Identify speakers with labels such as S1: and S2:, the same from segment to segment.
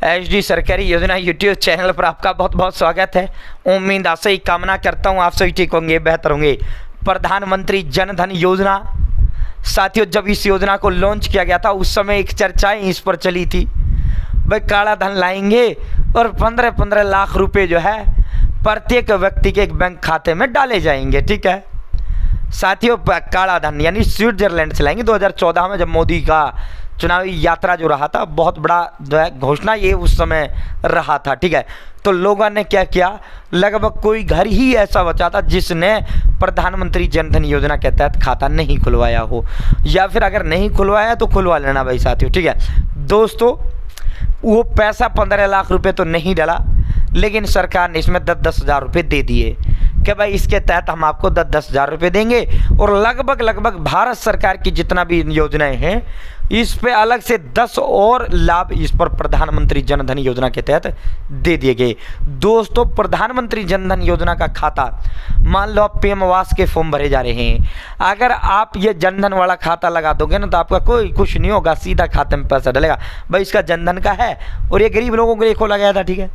S1: HD सरकारी योजना YouTube channel पर आपका बहुत बहुत स्वागत है। उम्मीद आशा ही कामना करता हूँ आप सभी ठीक होंगे, बेहतर होंगे। प्रधानमंत्री जन धन योजना, साथियों जब इस योजना को लॉन्च किया गया था उस समय एक चर्चाएं इस पर चली थी, भाई काला धन लाएंगे और 15-15 लाख रुपए जो है प्रत्येक व्यक्ति के एक बैंक खाते में डाले जाएंगे। ठीक है साथियों, काला धन यानी स्विट्जरलैंड से लाएंगे। 2014 में जब मोदी का चुनावी यात्रा जो रहा था, बहुत बड़ा जो है घोषणा ये उस समय रहा था। ठीक है, तो लोगों ने क्या किया, लगभग कोई घर ही ऐसा बचा था जिसने प्रधानमंत्री जन धन योजना के तहत खाता नहीं खुलवाया हो, या फिर अगर नहीं खुलवाया तो खुलवा लेना भाई साथियों। ठीक है दोस्तों, वो पैसा 15 लाख रुपए तो नहीं डाला, लेकिन सरकार ने इसमें 10-10 हज़ार रुपये दे दिए कि भाई इसके तहत हम आपको 10-10 हज़ार रुपये देंगे, और लगभग भारत सरकार की जितना भी योजनाएं हैं इस पे अलग से 10 और लाभ इस पर प्रधानमंत्री जन धन योजना के तहत दे दिए गए। दोस्तों प्रधानमंत्री जन धन योजना का खाता, मान लो आप पीएम आवास के फॉर्म भरे जा रहे हैं, अगर आप ये जन धन वाला खाता लगा दोगे ना तो आपका कोई कुछ नहीं होगा, सीधा खाते में पैसा डलेगा। भाई इसका जन धन का है और ये गरीब लोगों के लिए खोला गया था। ठीक है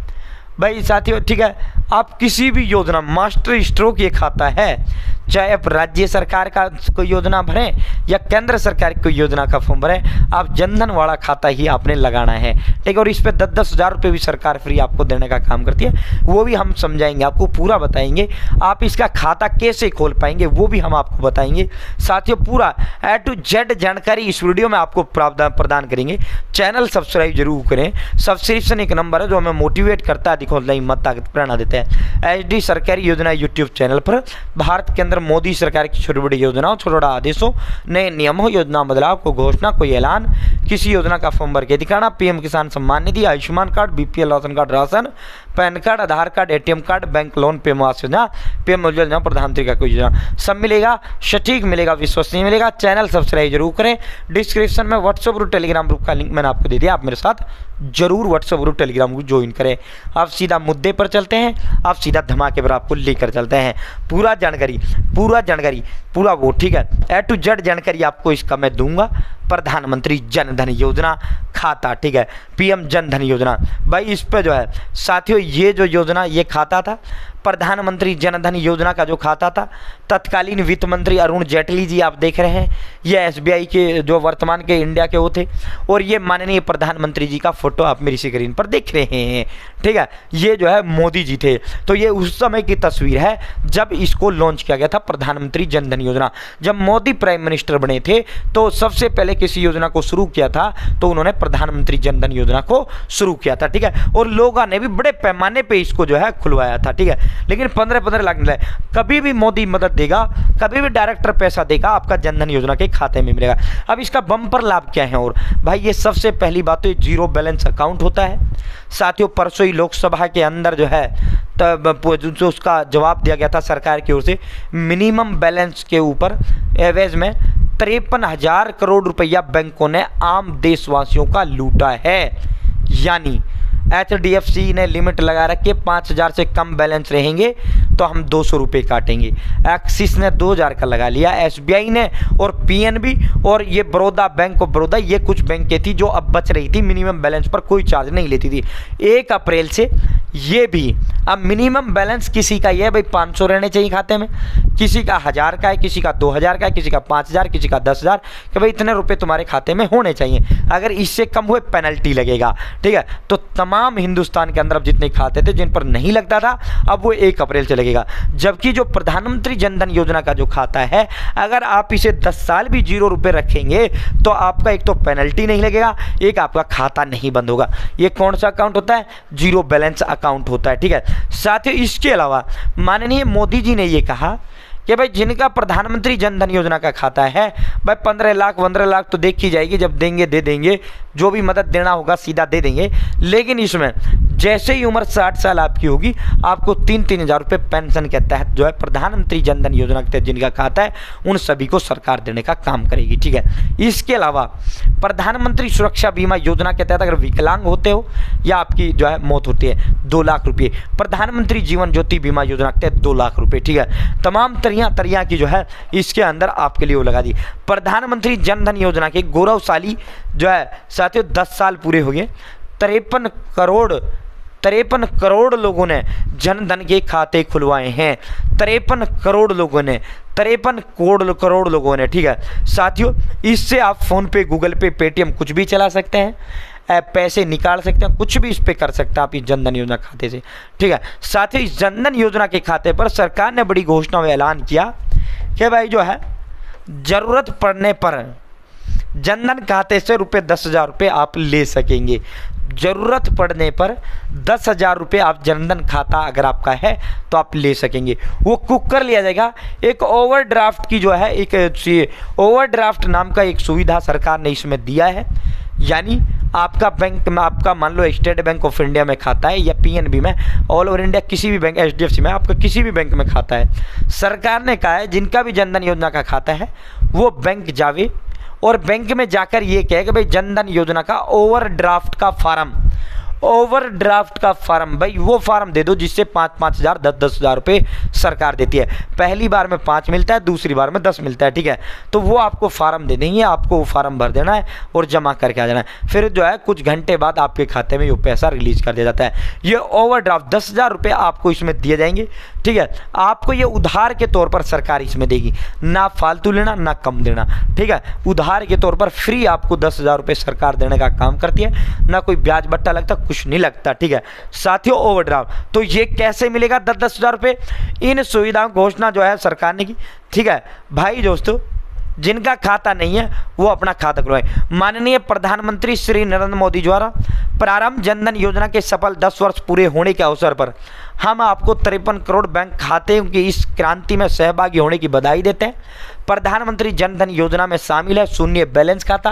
S1: भाई साथियों, ठीक है, आप किसी भी योजना, मास्टर स्ट्रोक ये खाता है, चाहे आप राज्य सरकार का कोई योजना भरें या केंद्र सरकार की कोई योजना का फॉर्म भरें, आप जनधन वाला खाता ही आपने लगाना है। ठीक है, और इस पे 10-10 हज़ार रुपये भी सरकार फ्री आपको देने का काम करती है, वो भी हम समझाएंगे, आपको पूरा बताएंगे। आप इसका खाता कैसे खोल पाएंगे वो भी हम आपको बताएंगे। साथियों पूरा A to Z जानकारी इस वीडियो में आपको प्रदान करेंगे। चैनल सब्सक्राइब जरूर करें। सब्सक्रिप्शन एक नंबर है जो हमें मोटिवेट करता है, दिखौता हिम्मत ताकत प्रेरणा देते हैं। एचडी सरकारी योजना यूट्यूब चैनल पर भारत के अंदर मोदी सरकार की छोटी बड़ी योजनाओं, छोटा बड़ा आदेशों, नए नियमों, योजना बदलाव, को घोषणा, कोई ऐलान, किसी योजना का फॉर्म भर के दिखाना, PM Kisan Samman Nidhi, Ayushman card, BPL ration card, ration, PAN card, Aadhaar card, ATM card, bank loan, PM Awas Yojana, PM Ujjwala योजना, प्रधानमंत्री का कोई योजना, सब मिलेगा, सटीक मिलेगा, विश्वसनीय मिलेगा। चैनल सब्सक्राइब जरूर करें। डिस्क्रिप्शन में व्हाट्सएप ग्रुप, टेलीग्राम ग्रुप का लिंक मैंने आपको दे दिया, आप मेरे साथ जरूर WhatsApp group, Telegram group join करें। आप सीधा मुद्दे पर चलते हैं, आप सीधा धमाके पर आपको लेकर चलते हैं। पूरा जानकारी पूरा वो, ठीक है, A to Z जानकारी आपको इसका मैं दूंगा। प्रधानमंत्री जन धन योजना खाता, ठीक है, पीएम जन धन योजना, भाई इस पे जो है साथियों ये जो योजना, ये खाता था प्रधानमंत्री जन धन योजना का जो खाता था, तत्कालीन वित्त मंत्री अरुण जेटली जी आप देख रहे हैं, ये एसबीआई के जो वर्तमान के इंडिया के वो थे, और ये माननीय प्रधानमंत्री जी का फोटो आप मेरी स्क्रीन पर देख रहे हैं। ठीक है, ये जो है मोदी जी थे, तो ये उस समय की तस्वीर है जब इसको लॉन्च किया गया था प्रधानमंत्री जन धन योजना। जब मोदी प्राइम मिनिस्टर बने थे तो सबसे पहले किसी योजना को शुरू किया था तो उन्होंने प्रधानमंत्री जन धन योजना को शुरू किया था। ठीक है, और लोगों ने भी बड़े पैमाने पे इसको जो है खुलवाया था। ठीक है, लेकिन 15-15 लाख मिला है। कभी भी मोदी मदद देगा, कभी भी डायरेक्टर पैसा देगा, आपका जन धन योजना के खाते में मिलेगा। अब इसका बम्पर लाभ क्या है, और भाई ये सबसे पहली बात तो ये जीरो बैलेंस अकाउंट होता है। साथियों परसों ही लोकसभा के अंदर जो है तब जो उसका जवाब दिया गया था सरकार की ओर से, मिनिमम बैलेंस के ऊपर एवरेज में 53,000 करोड़ रुपया बैंकों ने आम देशवासियों का लूटा है। यानी HDFC ने लिमिट लगा रखी, 5,000 से कम बैलेंस रहेंगे तो हम 200 रुपये काटेंगे। एक्सिस ने 2,000 का लगा लिया, SBI ने, और PNB, और ये बड़ौदा, बैंक ऑफ बड़ौदा, ये कुछ बैंकें थी जो अब बच रही थी, मिनिमम बैलेंस पर कोई चार्ज नहीं लेती थी। 1 अप्रैल से ये भी अब मिनिमम बैलेंस किसी का ये है भाई 500 रहने चाहिए खाते में, किसी का 1,000 का है, किसी का 2,000 का है, किसी का 5,000, किसी का 10,000, कि भाई इतने रुपए तुम्हारे खाते में होने चाहिए। अगर इससे कम हुए पेनल्टी लगेगा। ठीक है, तो तमाम हिंदुस्तान के अंदर अब जितने खाते थे जिन पर नहीं लगता था, अब वो 1 अप्रैल से लगेगा। जबकि जो प्रधानमंत्री जन धन योजना का जो खाता है, अगर आप इसे 10 साल भी 0 रुपये रखेंगे तो आपका एक तो पेनल्टी नहीं लगेगा, एक आपका खाता नहीं बंद होगा। ये कौन सा अकाउंट होता है, जीरो बैलेंस अकाउंट होता है। ठीक है, साथियों इसके अलावा माननीय मोदी जी ने ये कहा कि भाई जिनका प्रधानमंत्री जन धन योजना का खाता है, भाई 15 लाख 15 लाख तो देखी जाएगी, जब देंगे दे देंगे, जो भी मदद देना होगा सीधा दे देंगे। लेकिन इसमें जैसे ही उम्र 60 साल आपकी होगी, आपको 3-3 हज़ार रुपये पेंशन के तहत जो है प्रधानमंत्री जन धन योजना के तहत जिनका खाता है उन सभी को सरकार देने का काम करेगी। ठीक है, इसके अलावा प्रधानमंत्री सुरक्षा बीमा योजना के तहत अगर विकलांग होते हो या आपकी जो है मौत होती है, 2 लाख रुपये। प्रधानमंत्री जीवन ज्योति बीमा योजना के तहत 2 लाख रुपये। ठीक है, तमाम तरिया की जो है इसके अंदर आपके लिए वो लगा दी। प्रधानमंत्री जन धन योजना के गौरवशाली जो है साथियों 10 साल पूरे हो गए, 53 करोड़ लोगों ने जन धन के खाते खुलवाए हैं। 53 करोड़ लोगों ने, 53 करोड़ लोगों ने, ठीक है साथियों। इससे आप फ़ोन पे, गूगल पे, पेटीएम कुछ भी चला सकते हैं, पैसे निकाल सकते हैं, कुछ भी इस पे कर सकते हैं आप इस जनधन योजना खाते से, ठीक है साथियों। इस जनधन योजना के खाते पर सरकार ने बड़ी घोषणा में ऐलान किया कि भाई जो है ज़रूरत पड़ने पर जनधन खाते से ₹10,000 आप ले सकेंगे। ज़रूरत पड़ने पर ₹10,000 आप जनधन खाता अगर आपका है तो आप ले सकेंगे। वो कुकर लिया जाएगा। एक ओवरड्राफ्ट की जो है, एक ओवरड्राफ्ट नाम का एक सुविधा सरकार ने इसमें दिया है। यानी आपका बैंक में, आपका मान लो स्टेट बैंक ऑफ इंडिया में खाता है या पीएनबी में, ऑल ओवर इंडिया किसी भी बैंक, एचडीएफसी में, आपका किसी भी बैंक में खाता है, सरकार ने कहा है जिनका भी जनधन योजना का खाता है वो बैंक जावे और बैंक में जाकर ये कहे कि भाई जनधन योजना का ओवरड्राफ्ट का फार्म भाई वो फार्म दे दो जिससे 5-5 हज़ार, 10-10 हज़ार रुपये सरकार देती है। पहली बार में 5 मिलता है, दूसरी बार में 10 मिलता है, ठीक है। तो वो आपको फार्म दे देंगे, आपको वो फार्म भर देना है और जमा करके आ जाना है। फिर जो है कुछ घंटे बाद आपके खाते में ये पैसा रिलीज कर दिया जाता है। ये ओवरड्राफ्ट 10,000 रुपये आपको इसमें दिए जाएंगे, ठीक है। आपको ये उधार के तौर पर सरकार इसमें देगी, ना फालतू लेना ना कम देना, ठीक है। उधार के तौर पर फ्री आपको 10,000 रुपये सरकार देने का काम करती है, ना कोई ब्याज बट्टा लगता, कुछ नहीं लगता, ठीक है साथियों। ओवरड्राफ्ट तो ये कैसे मिलेगा 10-10 हज़ार रुपये? इन सुविधाओं की घोषणा जो है सरकार ने की, ठीक है भाई दोस्तों। जिनका खाता नहीं है वो अपना खाता खुलवाए। माननीय प्रधानमंत्री श्री नरेंद्र मोदी द्वारा प्रारंभ जनधन योजना के सफल 10 वर्ष पूरे होने के अवसर पर हम आपको 53 करोड़ बैंक खाते की इस क्रांति में सहभागी होने की बधाई देते हैं। प्रधानमंत्री जनधन योजना में शामिल है शून्य बैलेंस खाता,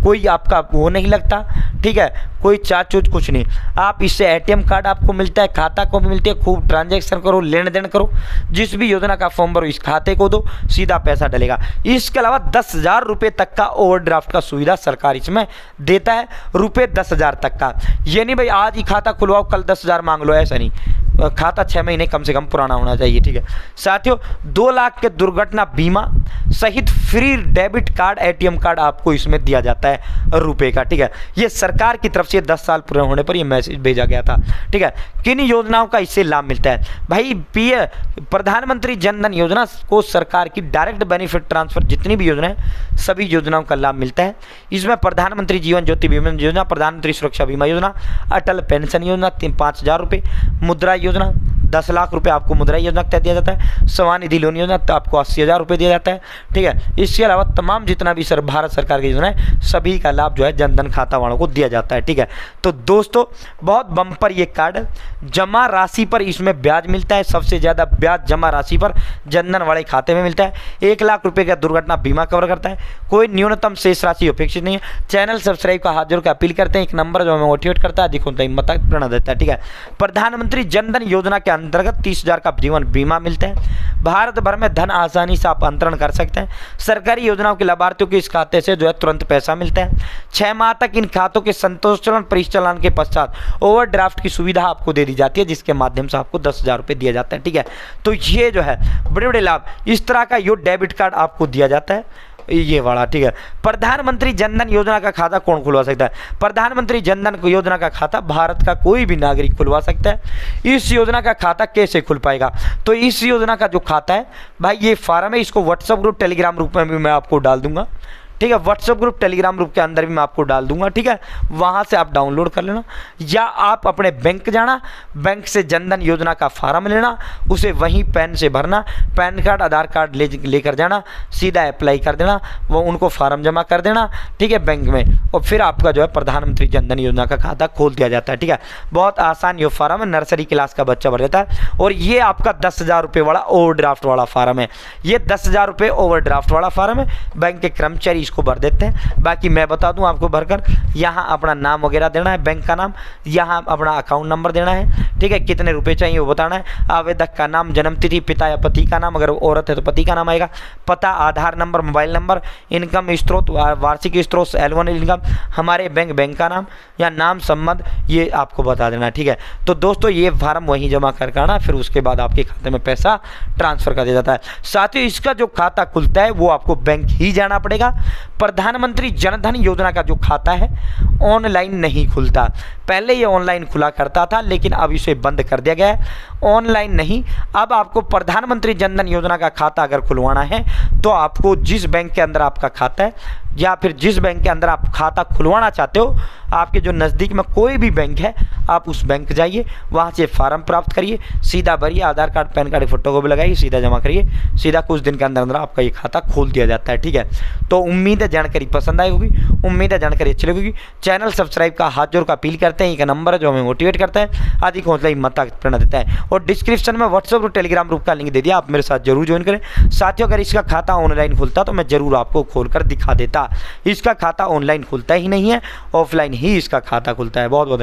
S1: कोई आपका वो नहीं लगता, ठीक है, कोई चार्ज कुछ नहीं। आप इससे एटीएम कार्ड आपको मिलता है, खाता को भी मिलती है, खूब ट्रांजैक्शन करो, लेन देन करो, जिस भी योजना का फॉर्म भरो इस खाते को दो, सीधा पैसा डलेगा। इसके अलावा 10,000 रुपये तक का ओवरड्राफ्ट का सुविधा सरकार इसमें देता है, ₹10,000 तक का। ये नहीं भाई आज ही खाता खुलवाओ कल 10,000 मांग लो, ऐसा नहीं। खाता 6 महीने कम से कम पुराना होना चाहिए, ठीक है साथियों। 2 लाख के दुर्घटना बीमा सहित free debit card, ATM card आपको इसमें दिया जाता है रुपए का, ठीक है। ये सरकार की तरफ से 10 साल पूरे होने पर ये मैसेज भेजा गया था, ठीक है। किन योजनाओं का इससे लाभ मिलता है भाई? प्रधानमंत्री जनधन योजना को सरकार की डायरेक्ट बेनिफिट ट्रांसफर जितनी भी योजना है सभी योजनाओं का लाभ मिलता है। इसमें प्रधानमंत्री जीवन ज्योति बीमा योजना, प्रधानमंत्री सुरक्षा बीमा योजना, अटल पेंशन योजना 5,000 रुपये, मुद्रा योजना 10 लाख रुपए आपको मुद्रा योजना के तहत दिया जाता है, स्वनिधि लोन योजना तो आपको 80,000 रुपये दिया जाता है, ठीक है। इसके अलावा तमाम जितना भी भारत सरकार की योजना है सभी का लाभ जो है जनधन खाता वालों को दिया जाता है, ठीक है। तो दोस्तों बहुत बम्पर ये कार्ड, जमा राशि पर इसमें ब्याज मिलता है, सबसे ज़्यादा ब्याज जमा राशि पर जनधन वाले खाते में मिलता है। 1 लाख रुपये का दुर्घटना बीमा कवर करता है, कोई न्यूनतम शेष राशि अपेक्षित नहीं है। चैनल सब्सक्राइब का हाथ जोड़ के अपील करते हैं, एक नंबर जो हमें मोटिवेट करता है दिखो हिम्मत प्रेरणा देता है, ठीक है। प्रधानमंत्री जनधन योजना के अंतर्गत 30,000 का जीवन बीमा मिलता है। भारत भर में धन आसानी से आप अंतरण कर सकते हैं। सरकारी योजनाओं के लाभार्थियों के इस खाते से जो है तुरंत पैसा मिलता है। 6 माह तक इन खातों के संतोषजनक परिचालन के पश्चात ओवरड्राफ्ट की सुविधा आपको दे दी जाती है, जिसके माध्यम से आपको 10,000 रुपये दिया जाता है, ठीक है। तो ये जो है बड़े बड़े लाभ, इस तरह का यो डेबिट कार्ड आपको दिया जाता है, ये वाला, ठीक है। प्रधानमंत्री जनधन योजना का खाता कौन खुलवा सकता है? प्रधानमंत्री जनधन योजना का खाता भारत का कोई भी नागरिक खुलवा सकता है। इस योजना का खाता कैसे खुल पाएगा? तो इस योजना का जो खाता है भाई ये फार्म है, इसको व्हाट्सएप ग्रुप टेलीग्राम ग्रुप में भी मैं आपको डाल दूंगा, ठीक है। व्हाट्सएप ग्रुप टेलीग्राम ग्रुप के अंदर भी मैं आपको डाल दूंगा, ठीक है। वहाँ से आप डाउनलोड कर लेना, या आप अपने बैंक जाना, बैंक से जनधन योजना का फार्म लेना, उसे वहीं पेन से भरना, पैन कार्ड आधार कार्ड लेकर जाना, सीधा अप्लाई कर देना, वो उनको फार्म जमा कर देना, ठीक है बैंक में, और फिर आपका जो है प्रधानमंत्री जनधन योजना का खाता खोल दिया जाता है, ठीक है। बहुत आसान ये फार्म है, नर्सरी क्लास का बच्चा भर देता है। और ये आपका 10,000 रुपये वाला ओवरड्राफ्ट वाला फार्म है, ये 10,000 रुपये ओवरड्राफ्ट वाला फार्म है, बैंक के कर्मचारी इसको भर देते हैं। बाकी मैं बता दूं आपको, भरकर यहाँ अपना नाम वगैरह देना है, बैंक का नाम, यहाँ अपना अकाउंट नंबर देना है, ठीक है। कितने रुपए चाहिए वो बताना है, आवेदक का नाम, जन्मतिथि, पिता या पति का नाम, अगर औरत है तो पति का नाम आएगा, पता, आधार नंबर, मोबाइल नंबर, इनकम स्रोत, वार्षिक स्रोत, L1 इनकम, हमारे बैंक का नाम या नाम संबंध, ये आपको बता देना है, ठीक है। तो दोस्तों ये फार्म वहीं जमा कर आना, फिर उसके बाद आपके खाते में पैसा ट्रांसफर कर दिया जाता है। साथ ही इसका जो खाता खुलता है वो आपको बैंक ही जाना पड़ेगा, प्रधानमंत्री जनधन योजना का जो खाता है ऑनलाइन नहीं खुलता। पहले ये ऑनलाइन खुला करता था, लेकिन अब इसे बंद कर दिया गया है। ऑनलाइन नहीं, अब आपको प्रधानमंत्री जनधन योजना का खाता अगर खुलवाना है तो आपको जिस बैंक के अंदर आपका खाता है या फिर जिस बैंक के अंदर आप खाता खुलवाना चाहते हो, आपके जो नज़दीक में कोई भी बैंक है, आप उस बैंक जाइए, वहाँ से फॉर्म प्राप्त करिए, सीधा भरिए, आधार कार्ड पैन कार्ड फोटो को भी लगाइए, सीधा जमा करिए, सीधा कुछ दिन के अंदर अंदर आपका ये खाता खोल दिया जाता है। ठीक है, तो उम्मीद है जानकारी पसंद आई होगी, उम्मीद है जानकारी अच्छी लगेगी। चैनल सब्सक्राइब का हाथ जोड़ का अपील करते हैं, एक नंबर है जो हमें मोटिवेट करता है, अधिक हौसला हिम्मत प्रेरणा देता है। और डिस्क्रिप्शन में व्हाट्सएप और टेलीग्राम ग्रुप का लिंक दे दिया, आप मेरे साथ जरूर ज्वाइन करें। साथियों, अगर इसका खाता ऑनलाइन खुलता तो मैं जरूर आपको खोलकर दिखा देता। इसका खाता ऑनलाइन खुलता ही नहीं है, ऑफलाइन ही इसका खाता खुलता है। बहुत बहुत